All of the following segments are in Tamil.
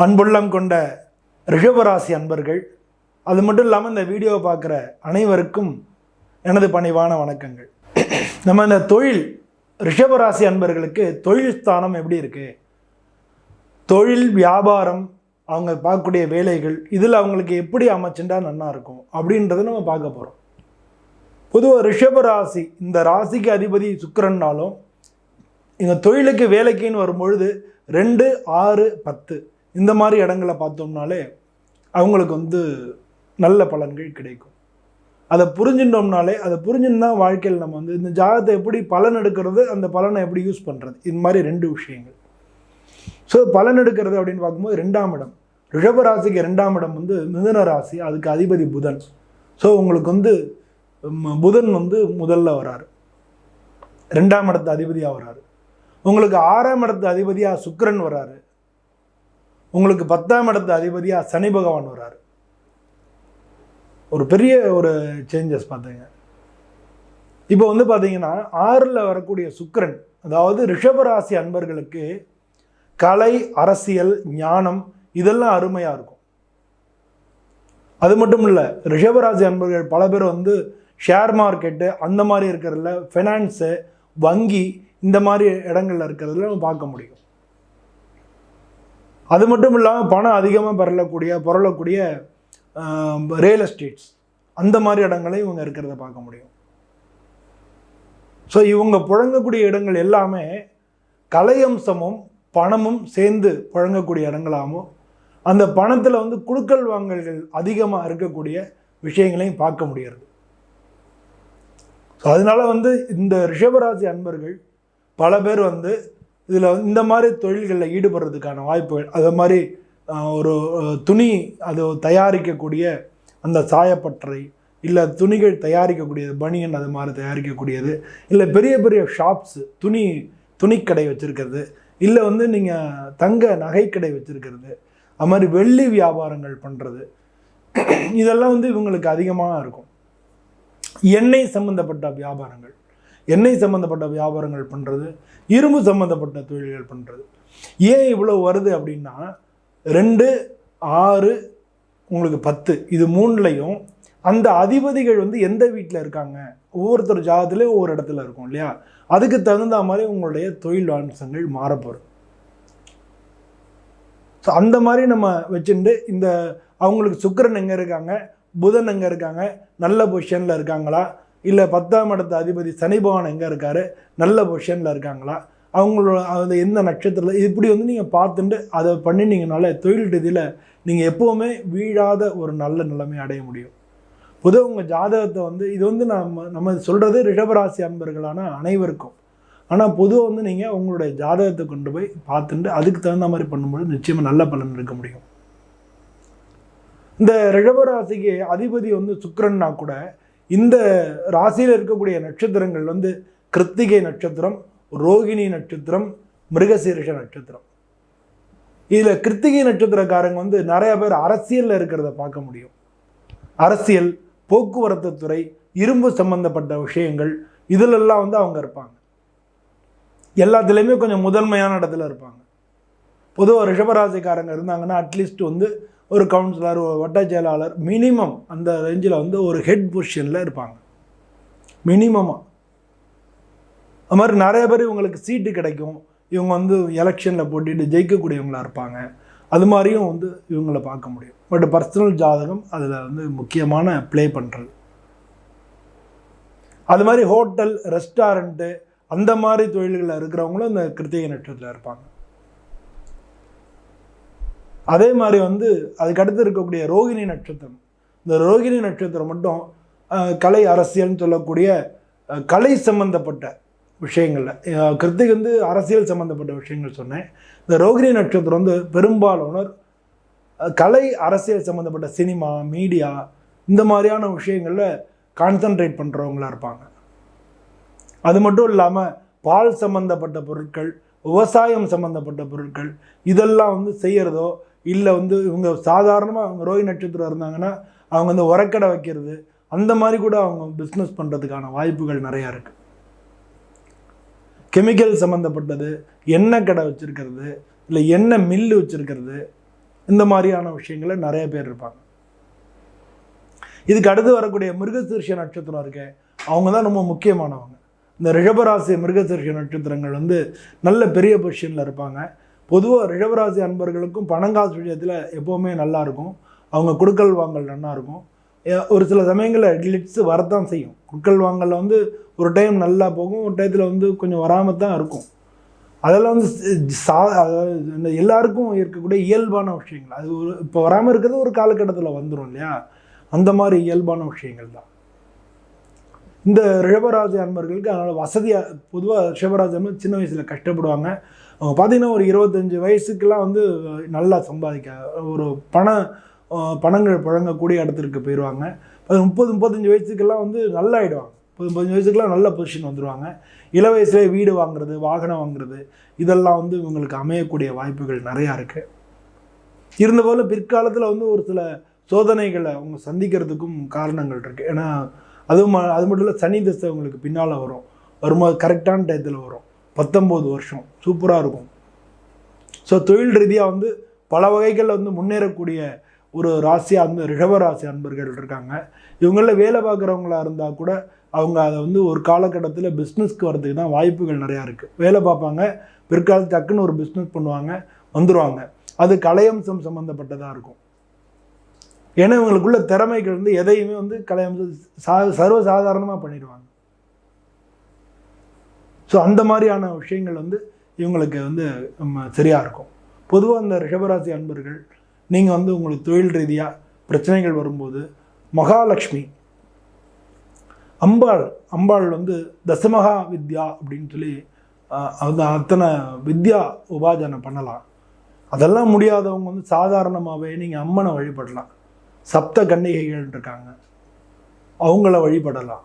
அன்புள்ளம் கொண்ட ரிஷபராசி அன்பர்கள், அது மட்டும் இல்லாமல் இந்த வீடியோவை பார்க்குற அனைவருக்கும் எனது பணிவான வணக்கங்கள். நம்ம இந்த தொழில் ரிஷபராசி அன்பர்களுக்கு தொழில் ஸ்தானம் எப்படி இருக்குது, தொழில் வியாபாரம், அவங்க பார்க்கக்கூடிய வேலைகள், இதில் அவங்களுக்கு எப்படி அமைச்சுட்டா நல்லா இருக்கும் அப்படின்றத நம்ம பார்க்க போகிறோம். பொதுவாக ரிஷபராசி இந்த ராசிக்கு அதிபதி சுக்கிரன்னாலும் எங்கள் தொழிலுக்கு வேலைக்குன்னு வரும்பொழுது 2, 6, 10 இந்த மாதிரி இடங்களை பார்த்தோம்னாலே அவங்களுக்கு நல்ல பலன்கள் கிடைக்கும். அதை புரிஞ்சுட்டோம்னாலே, அதை புரிஞ்சுன்னா வாழ்க்கையில் நம்ம இந்த ஜாதகத்தை எப்படி பலன் எடுக்கிறது, அந்த பலனை எப்படி யூஸ் பண்ணுறது, இது மாதிரி 2 விஷயங்கள். ஸோ பலன் எடுக்கிறது அப்படின்னு பார்க்கும்போது 2ஆம் இடம், ரிஷபராசிக்கு 2ஆம் இடம் மிதுன ராசி, அதுக்கு அதிபதி புதன். ஸோ உங்களுக்கு புதன் முதல்ல வராரு, 2ஆம் இடத்து அதிபதியாக வராரு. உங்களுக்கு 6ஆம் இடத்து அதிபதியாக சுக்கிரன் வராரு. உங்களுக்கு 10ஆம் இடத்து அதிபதியாக சனி பகவான் வராரு. ஒரு பெரிய சேஞ்சஸ் பார்த்தீங்க. இப்போ பார்த்தீங்கன்னா 6ல் வரக்கூடிய சுக்கிரன், அதாவது ரிஷபராசி அன்பர்களுக்கு கலை, அரசியல், ஞானம் இதெல்லாம் அருமையாக இருக்கும். அது மட்டும் இல்லை, ரிஷபராசி அன்பர்கள் பல பேர் ஷேர் மார்க்கெட்டு அந்த மாதிரி இருக்கிறதுல, ஃபைனான்ஸு, வங்கி இந்த மாதிரி இடங்கள்ல இருக்கிறதுல நம்ம பார்க்க முடியும். அது மட்டும் இல்லாமல் பணம் அதிகமாக புரளக்கூடிய ரியல் எஸ்டேட்ஸ் அந்த மாதிரி இடங்களையும் இவங்க இருக்கிறத பார்க்க முடியும். ஸோ இவங்க புழங்கக்கூடிய இடங்கள் எல்லாமே கலையம்சமும் பணமும் சேர்ந்து புழங்கக்கூடிய இடங்களாகவும், அந்த பணத்தில் குடுக்கல் வாங்கல்கள் அதிகமாக இருக்கக்கூடிய விஷயங்களையும் பார்க்க முடியாது. ஸோ அதனால இந்த ரிஷபராசி அன்பர்கள் பல பேர் இதில் இந்த மாதிரி தொழில்களில் ஈடுபடுறதுக்கான வாய்ப்புகள், அது மாதிரி ஒரு துணி அது தயாரிக்கக்கூடிய அந்த சாயப்பட்டறை, இல்லை துணிகள் தயாரிக்கக்கூடியது, பனியன் அது மாதிரி தயாரிக்கக்கூடியது, இல்லை பெரிய பெரிய ஷாப்ஸு, துணிக்கடை வச்சுருக்கிறது, இல்லை நீங்கள் தங்க நகைக்கடை வச்சுருக்கிறது, அது மாதிரி வெள்ளி வியாபாரங்கள் பண்ணுறது, இதெல்லாம் இவங்களுக்கு அதிகமாக இருக்கும். எண்ணெய் சம்மந்தப்பட்ட வியாபாரங்கள் பண்ணுறது, இரும்பு சம்மந்தப்பட்ட தொழில்கள் பண்ணுறது. ஏன் இவ்வளோ வருது அப்படின்னா 2, 6, உங்களுக்கு 10 இது 3லையும் அந்த அதிபதிகள் எந்த வீட்டில் இருக்காங்க, ஒவ்வொருத்தர் ஜாதத்துலேயும் ஒவ்வொரு இடத்துல இருக்கும் இல்லையா, அதுக்கு தகுந்த மாதிரி உங்களுடைய தொழில் அம்சங்கள் மாறப்போகுது. ஸோ அந்த மாதிரி நம்ம வச்சுட்டு அவங்களுக்கு சுக்கிரன் எங்கே இருக்காங்க, புதன் எங்கே இருக்காங்க, நல்ல பொசிஷனில் இருக்காங்களா, இல்லை 10ஆம் இடத்து அதிபதி சனி பகவான் எங்கே இருக்காரு, நல்ல பொசிஷனில் இருக்காங்களா, அவங்களோட அது எந்த நட்சத்திரத்தில், இப்படி நீங்கள் பார்த்துட்டு அதை பண்ணினீங்கனால தொழில் ரீதியில் நீங்கள் எப்போவுமே வீழாத ஒரு நல்ல நிலைமை அடைய முடியும். பொதுவாக உங்கள் ஜாதகத்தை இது நம்ம சொல்கிறது ரிஷபராசி அன்பர்களான அனைவருக்கும். ஆனால் பொதுவாக நீங்கள் உங்களுடைய ஜாதகத்தை கொண்டு போய் பார்த்துட்டு அதுக்கு தகுந்த மாதிரி பண்ணும்போது நிச்சயமாக நல்ல பலன் இருக்க முடியும். இந்த ரிஷபராசிக்கு அதிபதி சுக்கிரன்னா கூட இந்த ராசியில் இருக்கக்கூடிய நட்சத்திரங்கள் கிருத்திகை நட்சத்திரம், ரோகிணி நட்சத்திரம், மிருகசீரிஷ நட்சத்திரம். இதில் கிருத்திகை நட்சத்திரக்காரங்க நிறைய பேர் அரசியலில் இருக்கிறத பார்க்க முடியும். அரசியல், போக்குவரத்து துறை, இரும்பு சம்பந்தப்பட்ட விஷயங்கள் இதிலெல்லாம் அவங்க இருப்பாங்க. எல்லாத்துலேயுமே கொஞ்சம் முதன்மையான இடத்துல இருப்பாங்க. பொதுவாக ரிஷபராசிக்காரங்க இருந்தாங்கன்னா அட்லீஸ்ட் ஒரு கவுன்சிலர், ஒரு வட்ட செயலாளர், மினிமம் அந்த ரேஞ்சில் ஒரு ஹெட் பொசிஷனில் இருப்பாங்க மினிமமாக. அது மாதிரி நிறைய பேர் இவங்களுக்கு சீட்டு கிடைக்கும், இவங்க எலெக்ஷனில் போட்டிட்டு ஜெயிக்கக்கூடியவங்களாக இருப்பாங்க. அது மாதிரியும் இவங்களை பார்க்க முடியும். பட் பர்சனல் ஜாதகம் அதில் முக்கியமான ப்ளே பண்ணுறது. அது மாதிரி ஹோட்டல், ரெஸ்டாரண்ட்டு அந்த மாதிரி தொழில்களில் இருக்கிறவங்களும் இந்த கிருத்திகை நட்சத்திரத்தில் இருப்பாங்க. அதே மாதிரி அதுக்கடுத்து இருக்கக்கூடிய ரோகிணி நட்சத்திரம், இந்த ரோகிணி நட்சத்திரம் மட்டும் கலை, அரசியல்னு சொல்லக்கூடிய கலை சம்பந்தப்பட்ட விஷயங்களில், கிருத்திகை அரசியல் சம்பந்தப்பட்ட விஷயங்கள் சொன்னேன். இந்த ரோகிணி நட்சத்திரம் பெரும்பாலானோர் கலை, அரசியல் சம்மந்தப்பட்ட சினிமா, மீடியா இந்த மாதிரியான விஷயங்களில் கான்சன்ட்ரேட் பண்ணுறவங்களாக இருப்பாங்க. அது மட்டும் இல்லாமல் பால் சம்மந்தப்பட்ட பொருட்கள், விவசாயம் சம்மந்தப்பட்ட பொருட்கள் இதெல்லாம் செய்கிறதோ, இல்லை இவங்க சாதாரணமாக அவங்க ரோகிணி நட்சத்திரம் இருந்தாங்கன்னா அவங்க உரக்கடை வைக்கிறது அந்த மாதிரி கூட அவங்க பிஸ்னஸ் பண்ணுறதுக்கான வாய்ப்புகள் நிறையா இருக்குது. கெமிக்கல் சம்மந்தப்பட்டது, எண்ணெய் கடை வச்சுருக்கிறது, இல்லை எண்ணெய் மில்லு வச்சுருக்கிறது, இந்த மாதிரியான விஷயங்கள நிறைய பேர் இருப்பாங்க. இதுக்கு அடுத்து வரக்கூடிய மிருகசீர்ஷ நட்சத்திரம் இருக்கு, அவங்க தான் ரொம்ப முக்கியமானவங்க. இந்த ரிஷபராசி மிருகசீர்ஷ நட்சத்திரங்கள் வந்து நல்ல பெரிய பொசிஷனில் இருப்பாங்க. பொதுவாக ரிஷபராசி அன்பர்களுக்கும் பணங்காசு விஷயத்தில் எப்போவுமே நல்லாயிருக்கும். அவங்க கொடுக்கல் வாங்கல் நல்லாயிருக்கும். ஒரு சில சமயங்களில் கிளிட்ஸ் வரத்தான் செய்யும். கொடுக்கல் வாங்கலில் வந்து ஒரு டைம் நல்லா போகும், ஒரு டயத்தில் வந்து கொஞ்சம் வராமல் தான் இருக்கும். அதெல்லாம் வந்து அதாவது எல்லாருக்கும் இருக்கக்கூடிய இயல்பான விஷயங்கள். அது ஒரு இப்போ வராமல் இருக்கிறது ஒரு காலகட்டத்தில் வந்துடும் இல்லையா, அந்த மாதிரி இயல்பான விஷயங்கள் தான் இந்த ரிஷபராசி அன்பர்களுக்கு. அதனால் வசதியாக பொதுவாக ரிஷபராசி அன்பர் சின்ன வயசில் கஷ்டப்படுவாங்க. அவங்க பார்த்திங்கன்னா ஒரு 25 வயசுக்கெல்லாம் வந்து நல்லா சம்பாதிக்க ஒரு பணங்கள் புழங்கக்கூடிய இடத்துக்கு போயிடுவாங்க. 30-35 வயசுக்கெல்லாம் வந்து நல்லா ஆகிடுவாங்க. 35 வயசுக்கெல்லாம் நல்ல பொசிஷன் வந்துடுவாங்க. இள வயசுலேயே வீடு வாங்குறது, வாகனம் வாங்குறது, இதெல்லாம் வந்து இவங்களுக்கு அமையக்கூடிய வாய்ப்புகள் நிறையா இருக்குது. இருந்தபோல பிற்காலத்தில் வந்து ஒரு சில சோதனைகளை அவங்க சந்திக்கிறதுக்கும் காரணங்கள் இருக்குது. ஏன்னா அது மட்டும் இல்லை, சனி தசை உங்களுக்கு பின்னால் வரும்போது கரெக்டான டயத்தில் வரும். 19 வருஷம் சூப்பராக இருக்கும். ஸோ தொழில் ரீதியாக வந்து பல வகைகளில் வந்து முன்னேறக்கூடிய ஒரு ராசியாக வந்து ரிஷபராசி அன்பர்கள் இருக்காங்க. இவங்களில் வேலை பார்க்குறவங்களா இருந்தால் கூட அவங்க அதை வந்து ஒரு காலகட்டத்தில் பிஸ்னஸ்க்கு வரதுக்கு தான் வாய்ப்புகள் நிறையா இருக்குது. வேலை பார்ப்பாங்க, பிற்காலத்து டக்குன்னு ஒரு பிஸ்னஸ் பண்ணுவாங்க, வந்துடுவாங்க. அது கலையம்சம் சம்மந்தப்பட்டதாக இருக்கும். ஏன்னா இவங்களுக்குள்ள திறமைகள் வந்து எதையுமே வந்து சர்வசாதாரணமாக பண்ணிடுவாங்க. ஸோ அந்த மாதிரியான விஷயங்கள் வந்து இவங்களுக்கு வந்து சரியாக இருக்கும். பொதுவாக இந்த ரிஷபராசி அன்பர்கள் நீங்கள் வந்து உங்களுக்கு தொழில் ரீதியாக பிரச்சனைகள் வரும்போது மகாலட்சுமி அம்பாள் வந்து தசமகா வித்யா அப்படின்னு சொல்லி அந்த அத்தனை வித்யா உபாஜனை பண்ணலாம். அதெல்லாம் முடியாதவங்க வந்து சாதாரணமாகவே நீங்கள் அம்மனை வழிபடலாம். சப்த கன்னிகைகள் இருக்காங்க, அவங்கள வழிபடலாம்.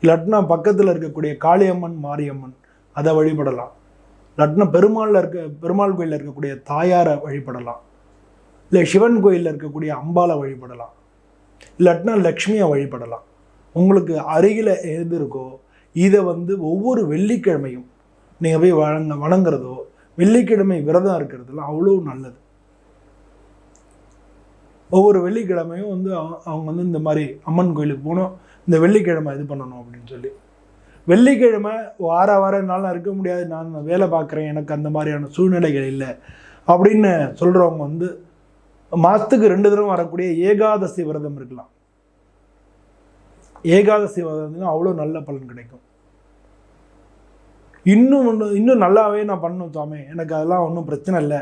இல்லாட்டினா பக்கத்தில் இருக்கக்கூடிய காளியம்மன் மாரியம்மன் அதை வழிபடலாம். இல்லாட்டினா பெருமாள் கோயிலில் இருக்கக்கூடிய தாயாரை வழிபடலாம். இல்லை சிவன் கோயிலில் இருக்கக்கூடிய அம்பாலை வழிபடலாம். இல்லாட்டினா லக்ஷ்மியை வழிபடலாம். உங்களுக்கு அருகில் எது இருக்கோ இதை வந்து ஒவ்வொரு வெள்ளிக்கிழமையும் நீங்கள் போய் வணங்குறதோ, வெள்ளிக்கிழமை விரதம் இருக்கிறதுலாம் அவ்வளோ நல்லது. ஒவ்வொரு வெள்ளிக்கிழமையும் வந்து அவங்க வந்து இந்த மாதிரி அம்மன் கோயிலுக்கு போகணும், இந்த வெள்ளிக்கிழமை இது பண்ணணும் அப்படின்னு சொல்லி. வெள்ளிக்கிழமை வாரம் என்னால் இருக்க முடியாது, நான் வேலை பார்க்குறேன், எனக்கு அந்த மாதிரியான சூழ்நிலைகள் இல்லை அப்படின்னு சொல்கிறவங்க வந்து மாதத்துக்கு 2 தடவை வரக்கூடிய ஏகாதசி விரதம் இருக்கலாம். ஏகாதசி விரதம் அவ்வளோ நல்ல பலன் கிடைக்கும். இன்னும் நல்லாவே நான் பண்ணணும் சாமி, எனக்கு அதெல்லாம் ஒன்றும் பிரச்சனை இல்லை,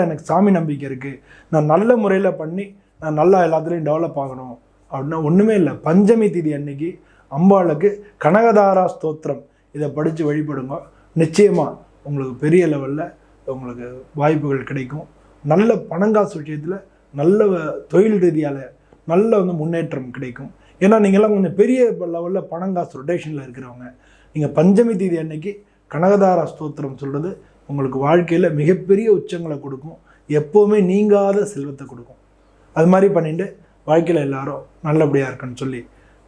எனக்கு சாமி நம்பிக்கை இருக்குது, நான் நல்ல முறையில் பண்ணி நான் நல்லா எல்லாத்துலேயும் டெவலப் ஆகணும் அப்படின்னா ஒன்றுமே இல்லை. பஞ்சமி திதி அன்னைக்கு அம்பாளுக்கு கனகதாரா ஸ்தோத்திரம் இதை படித்து வழிபடுங்க. நிச்சயமாக உங்களுக்கு பெரிய லெவலில் உங்களுக்கு வாய்ப்புகள் கிடைக்கும். நல்ல பணங்காசு விஷயத்தில் நல்ல தொழில் ரீதியால் நல்ல வந்து முன்னேற்றம் கிடைக்கும். ஏன்னா நீங்கள்லாம் கொஞ்சம் பெரிய லெவலில் பணங்காசு ரொட்டேஷனில் இருக்கிறவங்க, நீங்கள் பஞ்சமி தேதி அன்னைக்கு கனகதாரா ஸ்தோத்திரம் சொல்கிறது உங்களுக்கு வாழ்க்கையில் மிகப்பெரிய உச்சங்களை கொடுக்கும். எப்போவுமே நீங்காத செல்வத்தை கொடுக்கும். அது மாதிரி பண்ணிட்டு வாழ்க்கையில் எல்லாரும் நல்லபடியாக இருக்குன்னு சொல்லி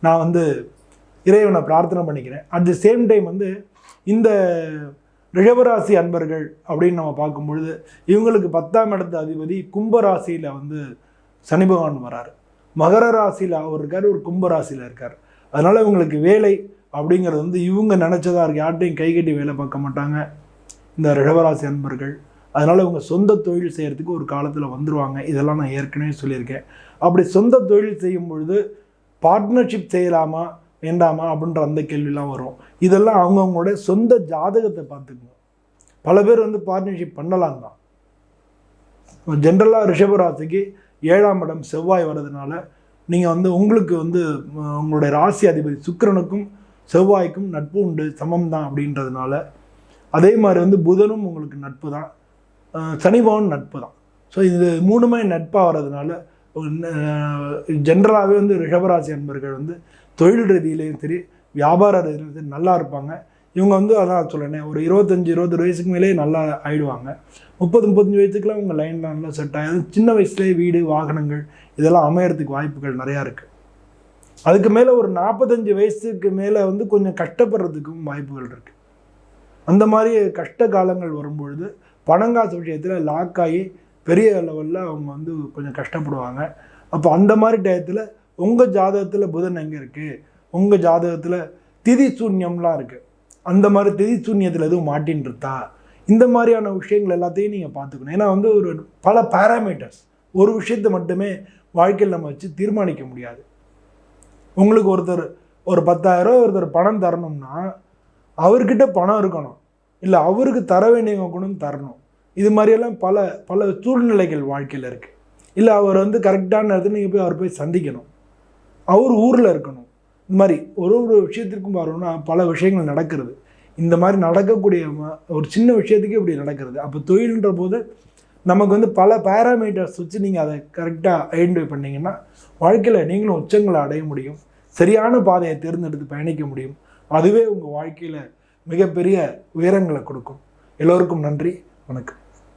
நான் வந்து இறைவனை பிரார்த்தனை பண்ணிக்கிறேன். அட் தி சேம் டைம் வந்து இந்த ரிஷபராசி அன்பர்கள் அப்படின்னு நம்ம பார்க்கும்பொழுது இவங்களுக்கு 10ஆம் இடத்து அதிபதி கும்பராசியில் வந்து சனி பகவான் வராரு. மகர ராசியில் அவர் இருக்கார், ஒரு கும்பராசியில் இருக்கார். அதனால் இவங்களுக்கு வேலை அப்படிங்கிறது வந்து இவங்க நினச்சதா இருக்குது. யார்ட்டையும் கைகட்டி வேலை பார்க்க மாட்டாங்க இந்த ரிஷபராசி அன்பர்கள். அதனால் இவங்க சொந்த தொழில் செய்கிறதுக்கு ஒரு காலத்தில் வந்துடுவாங்க. இதெல்லாம் நான் ஏற்கனவே சொல்லியிருக்கேன். அப்படி சொந்த தொழில் செய்யும் பொழுது பார்ட்னர்ஷிப் செய்யலாமா வேண்டாமா அப்படின்ற அந்த கேள்விலாம் வரும். இதெல்லாம் அவங்கவுங்களுடைய சொந்த ஜாதகத்தை பார்த்துக்கணும். பல பேர் வந்து பார்ட்னர்ஷிப் பண்ணலாம் தான். ஜென்ரலாக ரிஷபராசிக்கு 7ஆம் இடம் செவ்வாய் வர்றதுனால நீங்கள் வந்து உங்களுக்கு வந்து உங்களுடைய ராசி அதிபதி சுக்கிரனுக்கும் செவ்வாய்க்கும் நட்பு உண்டு, சமம் தான் அப்படின்றதுனால. அதே மாதிரி வந்து புதனும் உங்களுக்கு நட்பு தான், சனி பகவான் நட்பு தான். ஸோ இது 3மே நட்பாக வர்றதுனால ஜென்ரலாகவே வந்து ரிஷபராசி அன்பர்கள் வந்து தொழில் ரீதியிலையும் சரி வியாபார ரீதியிலையும் சரி நல்லா இருப்பாங்க. இவங்க வந்து அதான் சொல்லேனே ஒரு 25-26 வயசுக்கு மேலே நல்லா ஆயிடுவாங்க. 30-35 வயசுக்குலாம் உங்கள் லைனில் நல்லா செட் ஆகிடும். சின்ன வயசுலேயே வீடு வாகனங்கள் இதெல்லாம் அமையறதுக்கு வாய்ப்புகள் நிறையா இருக்குது. அதுக்கு மேலே ஒரு 45 வயசுக்கு மேலே வந்து கொஞ்சம் கஷ்டப்படுறதுக்கும் வாய்ப்புகள் இருக்குது. அந்த மாதிரி கஷ்ட காலங்கள் வரும்பொழுது பணங்காசு விஷயத்தில் லாக் ஆகி பெரிய லெவலில் அவங்க வந்து கொஞ்சம் கஷ்டப்படுவாங்க. அப்போ அந்த மாதிரி டயத்தில் உங்கள் ஜாதகத்தில் புதன் எங்கே இருக்குது, உங்கள் ஜாதகத்தில் திதி சூன்யம்லாம் இருக்குது, அந்த மாதிரி திதி சூன்யத்தில் எதுவும் மாட்டின்னு இருக்கா, இந்த மாதிரியான விஷயங்கள் எல்லாத்தையும் நீங்கள் பார்த்துக்கணும். ஏன்னா வந்து ஒரு பல பேராமீட்டர்ஸ், ஒரு விஷயத்தை மட்டுமே வாழ்க்கையில் நம்ம வச்சு தீர்மானிக்க முடியாது. உங்களுக்கு ஒருத்தர் ஒரு 10,000 ஒருத்தர் பணம் தரணும்னா அவர்கிட்ட பணம் இருக்கணும், இல்லை அவருக்கு தர வேண்டியவங்க கூட தரணும். இது மாதிரியெல்லாம் பல பல சூழ்நிலைகள் வாழ்க்கையில் இருக்குது. இல்லை அவர் வந்து கரெக்டான நேரத்தில் நீங்கள் போய் அவர் போய் சந்திக்கணும், அவர் ஊரில் இருக்கணும். இந்த மாதிரி ஒரு ஒரு விஷயத்திற்கும் பாருன்னா பல விஷயங்கள் நடக்கிறது. இந்த மாதிரி நடக்கக்கூடிய ஒரு சின்ன விஷயத்துக்கு இப்படி நடக்கிறது. அப்போ தொழில்ன்ற போது நமக்கு வந்து பல பேராமீட்டர்ஸ் வச்சு நீங்கள் அதை கரெக்டாக ஐடென்டிஃபை பண்ணிங்கன்னா வாழ்க்கையில் நீங்களும் உச்சங்களை அடைய முடியும், சரியான பாதையை தேர்ந்தெடுத்து பயணிக்க முடியும். அதுவே உங்கள் வாழ்க்கையில் மிகப்பெரிய உயரங்களை கொடுக்கும். எல்லோருக்கும் நன்றி, வணக்கம்.